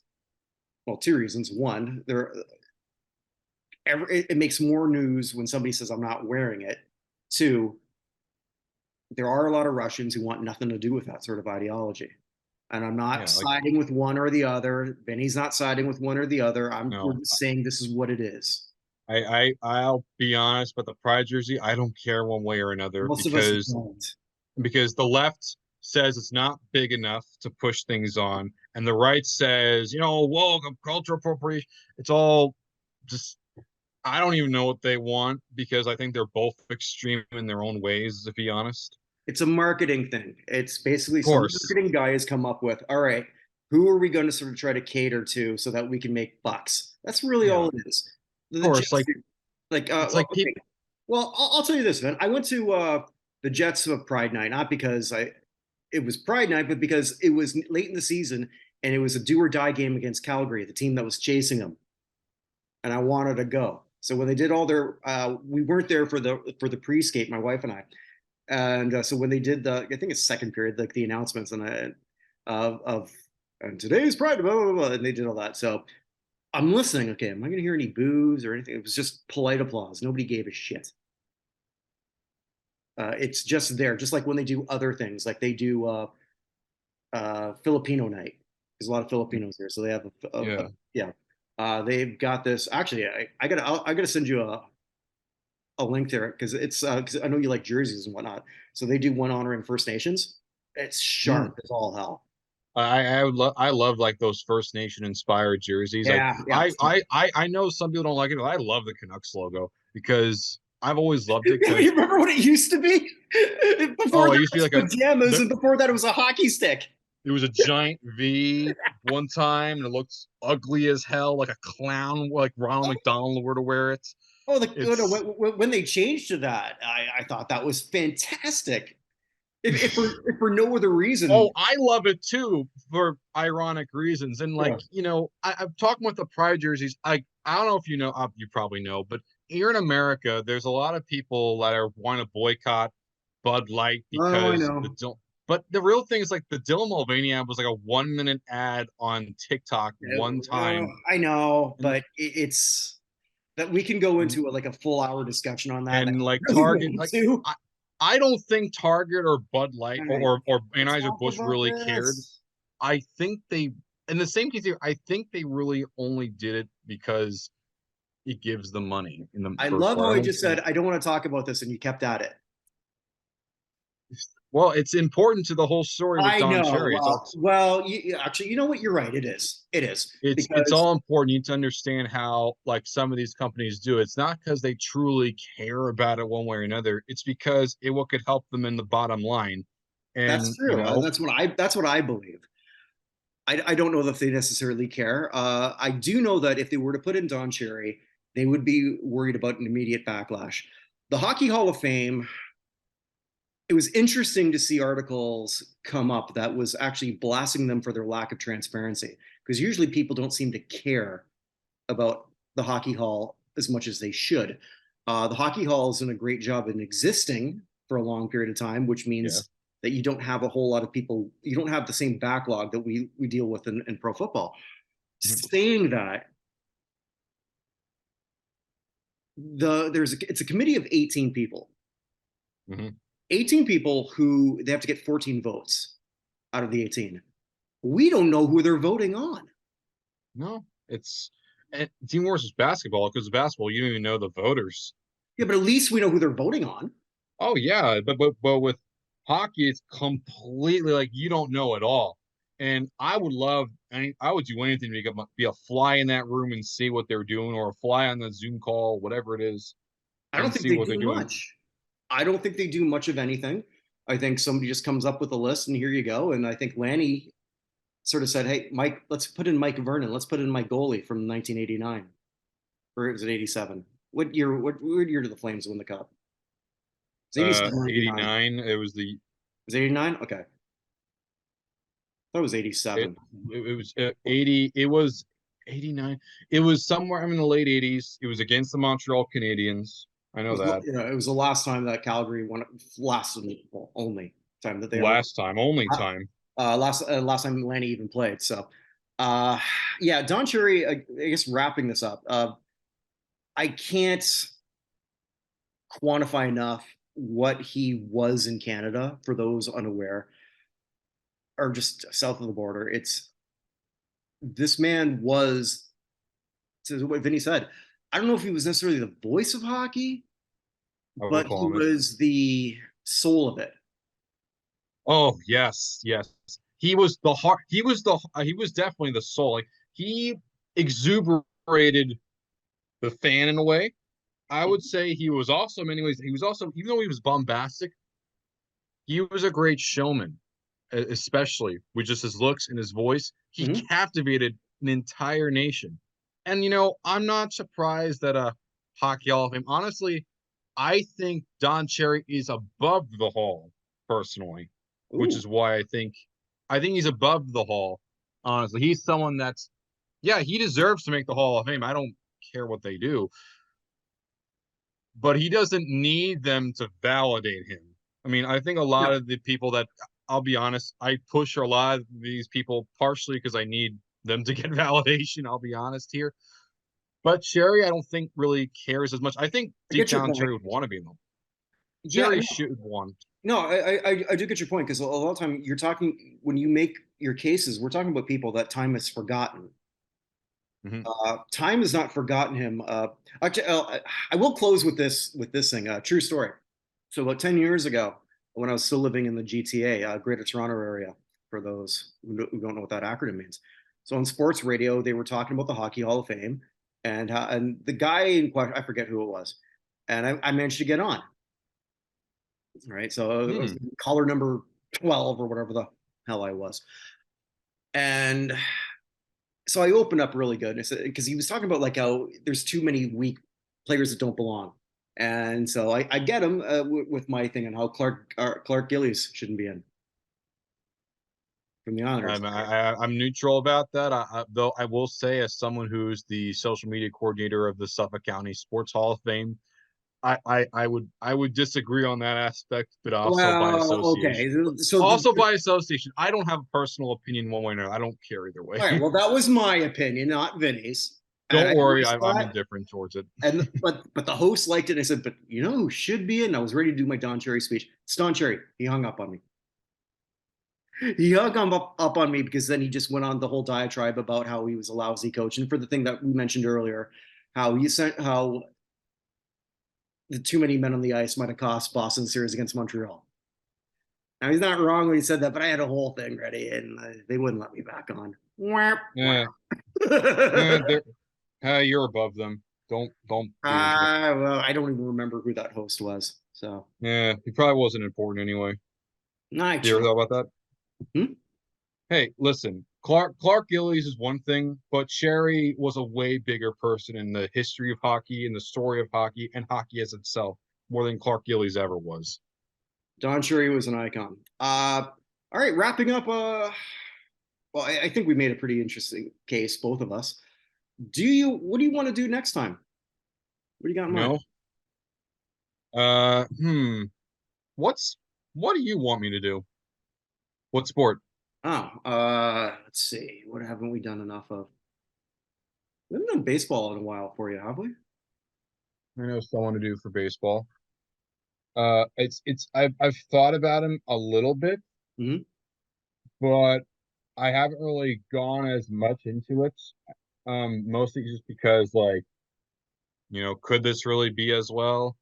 well, two reasons. One, it makes more news when somebody says, I'm not wearing it. Two, there are a lot of Russians who want nothing to do with that sort of ideology. And I'm not yeah, like siding with one or the other. Vinny's not siding with one or the other. We're no. just saying this is what it is. I'll be honest, but the pride jersey, I don't care one way or another Most of us don't. because the left says it's not big enough to push things on, and the right says, woke cultural appropriation. It's all just I don't even know what they want because I think they're both extreme in their own ways, to be honest. It's a marketing thing. It's basically Of some course, marketing guy has come up with, all right, who are we going to sort of try to cater to so that we can make bucks? That's really yeah, all of it is. The course. Jets, Like it's well, like okay. people. Well, I'll tell you this, man. I went to the Jets of Pride Night, not because it was Pride Night, but because it was late in the season and it was a do or die game against Calgary, the team that was chasing them, and I wanted to go. So when they did all their, we weren't there for the pre-skate, my wife and I, and so when they did I think it's second period, like the announcements of and today's Pride, blah, blah, blah, and they did all that. So I'm listening. Okay, am I going to hear any boos or anything? It was just polite applause. Nobody gave a shit. It's just there, just like when they do other things, like they do Filipino night. There's a lot of Filipinos here, so they have Yeah. yeah. They've got this. Actually, I gotta send you a link there because it's because I know you like jerseys and whatnot. So they do one honoring First Nations. It's Mm. sharp as all hell. I love like those First Nation inspired jerseys. Like Yeah, yeah. I know some people don't like it, but I love the Canucks logo because I've always loved it You because remember what it used to be? Before it that used to be was like a pajamas, the, and before that it was a hockey stick. it was a giant V one time and it looked ugly as hell, like a clown, like Ronald McDonald were to wear it. Oh, It's when they changed to that, I thought that was fantastic. If for no other reason, Oh, I love it too for ironic reasons. And like, yeah. I'm talking with the Pride jerseys. I don't know if you know, you probably know, but here in America, there's a lot of people that are want to boycott Bud Light Oh, I because know. but the real thing is like the Dylan Mulvaney ad was like a 1 minute ad on TikTok one time. I know, And but it's that we can go into like a full hour discussion on that. And I and like don't really Target, want like to. I don't think Target or Bud Light All right, or let's talk Anheuser-Busch about really cared. this. I think they, in the same case here, I think they really only did it because it gives them money in the I first love part. how I I don't just think, said I don't want to talk about this, and you kept at it. well, it's important to the whole story with I Don know. Cherry. Actually, you know what? You're right. It is. It is It's because all important. You need to understand how like some of these companies do. It's not because they truly care about it one way or another. It's because it what could help them in the bottom line. that's And true. That's what I believe. I don't know if they necessarily care. I do know that if they were to put in Don Cherry, they would be worried about an immediate backlash. The Hockey Hall of Fame, it was interesting to see articles come up that was actually blasting them for their lack of transparency because usually people don't seem to care about the Hockey Hall as much as they should. The Hockey Hall has done a great job in existing for a long period of time, which yeah. means that you don't have a whole lot of people, you don't have the same backlog that we deal with in pro football. Mhm. Saying that, it's a committee of 18 people. Mhm. 18 people who they have to get 14 votes out of the 18. We don't know who they're voting on. No, Team Wars is basketball, because basketball, you don't even know the voters. Yeah, but at least we know who they're voting on. Oh yeah, but with hockey, it's completely like you don't know at all. And I would love, I would do anything to be a fly in that room and see what they're doing, or a fly on the Zoom call, whatever it is, I don't and think see they what they're do doing. much. I don't think they do much of anything. I think somebody just comes up with a list and here you go. And I think Lanny sort of said, "Hey, Mike, let's put in Mike Vernon. Let's put in Mike goalie from 1989, or was it 87? What year? What year did the Flames win the cup? It was 87 or 89. 89. It was Was it 89? Okay, I thought it was it 87. it was 80. It was 89. It was somewhere in the late 80s. It was against the Montreal Canadiens. I know that. It was the last time that Calgary won. Last well, only time that they ever. Last time, only time. Last time Lanny even played. So, uh, yeah, Don Cherry. I guess wrapping this up. I can't quantify enough what he was in Canada for those unaware or just south of the border. It's this man was, to what Vinny said. I don't know if he was necessarily the voice of hockey, I would but he call him it. was the soul of it. Oh yes, yes. He was the heart. He was definitely the soul. Like, he exuberated the fan in a way. I would say he was also, in many ways, he was also, even though he was bombastic, he was a great showman, especially with just his looks and his voice. He Mm-hmm. captivated an entire nation. And I'm not surprised that a Hockey Hall of Fame. Honestly, I think Don Cherry is above the Hall, personally, which Ooh, is why I think he's above the Hall. Honestly, he's someone that's, yeah, he deserves to make the Hall of Fame. I don't care what they do, but he doesn't need them to validate him. I mean, I think a lot no, of the people that, I'll be honest, I push a lot of these people partially because I need them to get validation. I'll be honest here. But Cherry, I don't think really cares as much. I think I deep get your down, point. Cherry would want to be in them. Yeah, Cherry no, should want. no, I do get your point because a lot of time you're talking when you make your cases, we're talking about people that time has forgotten. Mhm. Time has not forgotten him. Actually, I will close with this thing. True story. So about 10 years ago, when I was still living in the GTA, Greater Toronto area, for those who don't know what that acronym means. So on sports radio, they were talking about the Hockey Hall of Fame, and the guy in question, I forget who it was, and I managed to get on. Right, so it was Hmm. caller number 12 or whatever the hell I was, and so I opened up really good. And I said, because he was talking about like how there's too many weak players that don't belong. And so I get him with my thing on how Clark Gillies shouldn't be in from the Islanders. I'm neutral about that. Though I will say, as someone who's the social media coordinator of the Suffolk County Sports Hall of Fame, I would disagree on that aspect, but also by Well, okay. association. So, Also by association, I don't have a personal opinion one way or another. I don't care either way. all right. Well, that was my opinion, not Vinny's. And I Don't worry, voiced I'm that. indifferent towards it. And but the host liked it. And I said, but you know who should be in? I was ready to do my Don Cherry speech. It's Don Cherry. He hung up on me. He hung up on me because then he just went on the whole diatribe about how he was a lousy coach, and for the thing that we mentioned earlier, how the too many men on the ice might have cost Boston the series against Montreal. Now he's not wrong when he said that, but I had a whole thing ready, and they wouldn't let me back on. Yeah, you're above them. Don't do into it. Well, I don't even remember who that host was. So, Yeah, he probably wasn't important anyway. I You ever tried. thought about that? Hmm? Hey, listen, Clark Gillies is one thing, but Cherry was a way bigger person in the history of hockey, in the story of hockey, and hockey as itself, more than Clark Gillies ever was. Don Cherry was an icon. All right, wrapping up. Well, I think we made a pretty interesting case, both of us. What do you want to do next time? What do you got in mind? No? Uh, hmm. What's what do you want me to do? What sport? Oh, let's see. What haven't we done enough of? We haven't done baseball in a while for you, have we? I know someone to do for baseball. I've thought about him a little bit, Mhm. but I haven't really gone as much into it. Mostly just because, like, could this really be as well?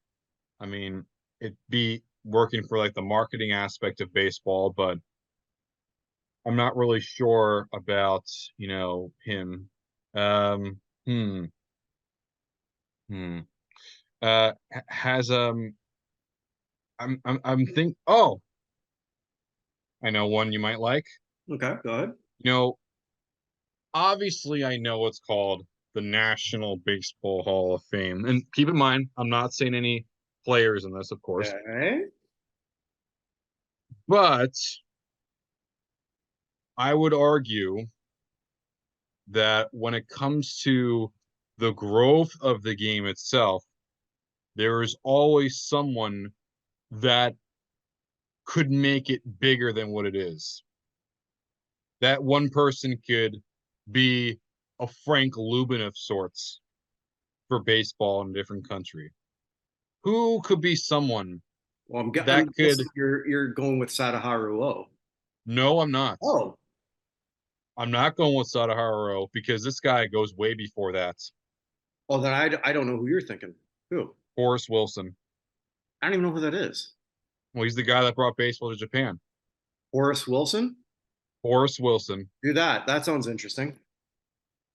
I mean, it'd be working for like the marketing aspect of baseball, but I'm not really sure about, him. Um, hmm, hmm. Has I'm think. Oh, I know one you might like. Okay, go ahead. You know, obviously, I know what's called the National Baseball Hall of Fame, and keep in mind, I'm not saying any players in this, of course, Okay. but I would argue that when it comes to the growth of the game itself, there is always someone that could make it bigger than what it is. That one person could be a Frank Lubin of sorts for baseball in a different country. Who could be someone Well, that I'm guessing could? you're going with Sadaharu O. No, I'm not. Oh, I'm not going with Sadaharu because this guy goes way before that. oh, then I don't know who you're thinking. Who? Horace Wilson. I don't even know who that is. Well, he's the guy that brought baseball to Japan. Horace Wilson? Horace Wilson. Do that. That sounds interesting.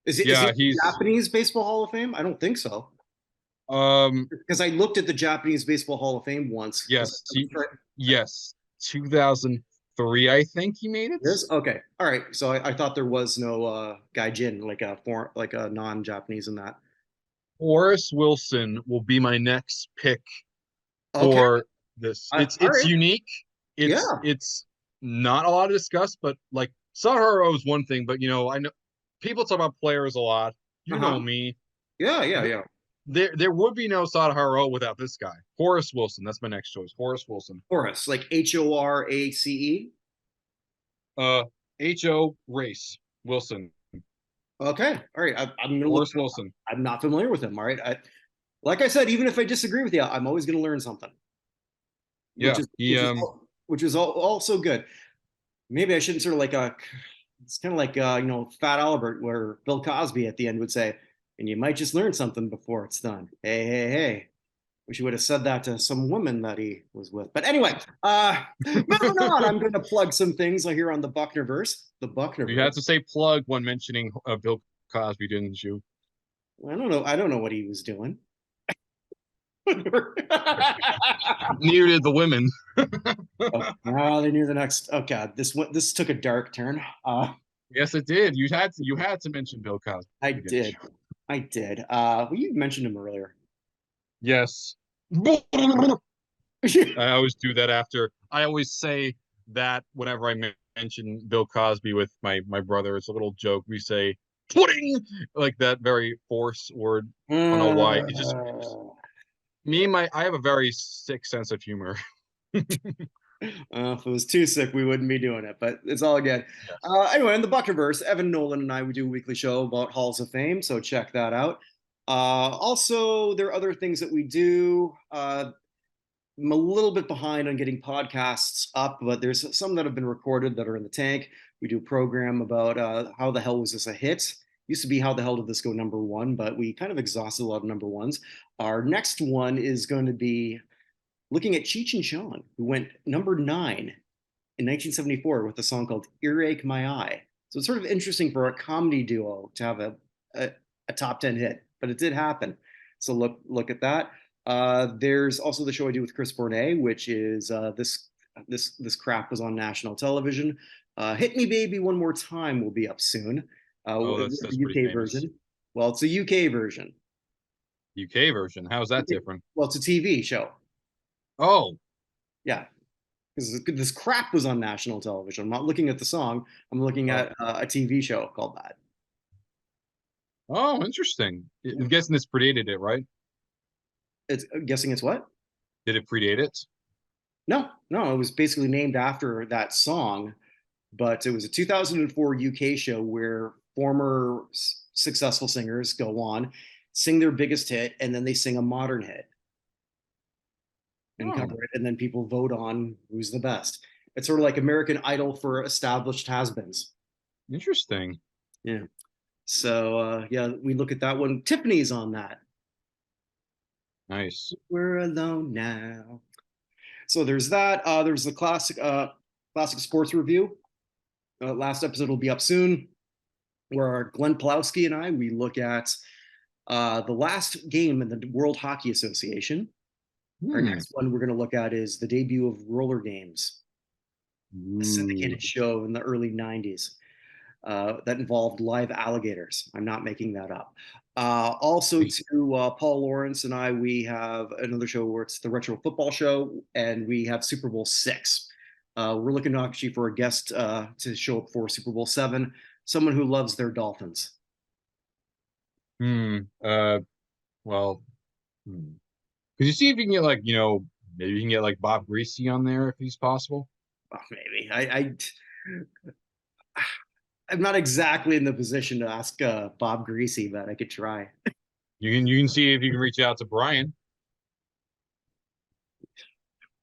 Is he Yeah, in the he's Japanese Baseball Hall of Fame? I don't think so. um Because I looked at the Japanese Baseball Hall of Fame once. Because yes, yes, 2003 I think he made it. it is okay. All right. So I thought there was no gaijin like a non-Japanese in that. Horace Wilson will be my next pick Okay. for this. It's All it's right. unique. It's Yeah. it's not a lot to discuss, but like Sadaharu is one thing, but I know people talk about players a lot. You know Uh-huh. me. Yeah, yeah, yeah. There would be no Sadaharu without this guy. Horace Wilson. That's my next choice. Horace Wilson. Horace, like Horace. Uh Ho Race Wilson. Okay. All right. I'm gonna look. Horace Wilson. I'm not familiar with him. All right. Like I said, even if I disagree with you, I'm always gonna learn something, which Yeah, is he also good. Maybe I shouldn't sort of like it's kind of like Fat Albert, where Bill Cosby at the end would say, "And you might just learn something before it's done." Hey, hey, hey. Wish he would have said that to some woman that he was with. But anyway, moving on. I'm going to plug some things here on the Bucknerverse. The You had Bucknerverse. to say plug when mentioning Bill Cosby, didn't you? I don't know. I don't know what he was doing. Neither did the women. Oh, they knew the next. Oh God, this took a dark turn. Yes, it did. You had to mention Bill Cosby. I did. I did. Well, you mentioned him earlier. Yes. I always do that after. I always say that whenever I mention Bill Cosby with my brother. It's a little joke. We say pudding, like that very force word. I don't know why. It just me and my I have a very sick sense of humor. If it was too sick, we wouldn't be doing it, but it's all good. Yes. Anyway, in the Buckerverse, Evan Nolan and I, we do a weekly show about Halls of Fame, so check that out. Also, there are other things that we do. I'm a little bit behind on getting podcasts up, but there's some that have been recorded that are in the tank. We do a program about how the hell was this a hit? Used to be how the hell did this go number one, but we kind of exhausted a lot of number ones. Our next one is going to be looking at Cheech and Chong, who went number 9 in 1974 with a song called Earache My Eye. So it's sort of interesting for a comedy duo to have a top 10 hit, but it did happen. So look at that. There's also the show I do with Chris Bournet, which is this crap was on national television. Hit Me Baby One More Time will be up soon. Oh, The that's pretty UK famous. version. Well, it's a UK version. UK version. How's that different? Well, it's a TV show. Oh, Yeah, because this crap was on national television. I'm not looking at the song. I'm looking oh, at a TV show called that. oh, interesting. I'm guessing this predated it, right? It's I'm guessing it's what? Did it predate it? No, no, it was basically named after that song, but it was a 2004 UK show where former successful singers go on sing their biggest hit, and then they sing a modern hit and Oh, cover it, and then people vote on who's the best. It's sort of like American Idol for established has-beens. interesting. Yeah. So yeah, we look at that one. Tiffany's on that. Nice. We're alone now. So there's that. There's the classic sports review. Last episode will be up soon, where Glenn Pulowski and we look at the last game in the World Hockey Association. Our Hmm. next one we're going to look at is the debut of roller games, a Ooh. syndicated show in the early 90s that involved live alligators. I'm not making that up. Also, to Paul Lawrence and we have another show where it's the Retro Football Show, and we have Super Bowl VI. We're looking actually for a guest to show up for Super Bowl VII, someone who loves their Dolphins. Hmm. Well, could you see if you can get like, maybe you can get like Bob Greasy on there if he's possible? Oh, maybe I'm not exactly in the position to ask Bob Greasy, but I could try. You can see if you can reach out to Brian.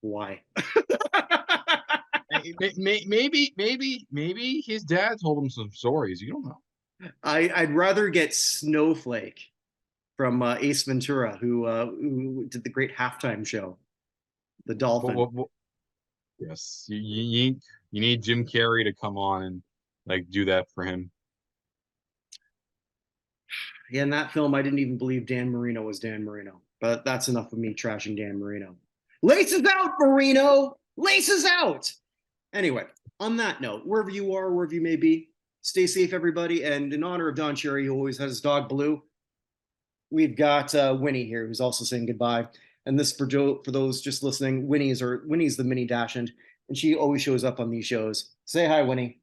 Why? Maybe his dad told him some stories. You don't know. I'd rather get Snowflake from Ace Ventura, who did the great halftime show, the Dolphin. Yes, you need Jim Carrey to come on and like do that for him. Yeah, in that film, I didn't even believe Dan Marino was Dan Marino. But that's enough of me trashing Dan Marino. Laces out, Marino! Laces out! Anyway, on that note, wherever you are, wherever you may be, stay safe, everybody. And in honor of Don Cherry, who always has his dog Blue, we've got Winnie here, who's also saying goodbye. And this for those just listening, Winnie's the mini Dashend, and she always shows up on these shows. Say hi, Winnie.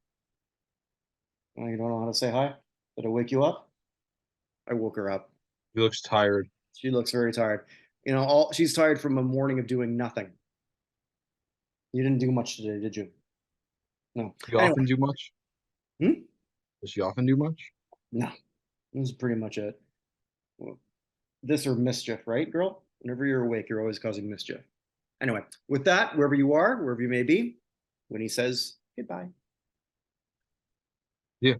Oh, you don't know how to say hi? Did I wake you up? I woke her up. He looks tired. She looks very tired. She's tired from a morning of doing nothing. You didn't do much today, did you? No. You Anyway, often do much? Does she often do much? no. This is pretty much it. Well, this or mischief, right, girl? Whenever you're awake, you're always causing mischief. Anyway, with that, wherever you are, wherever you may be, when he says goodbye. Yeah.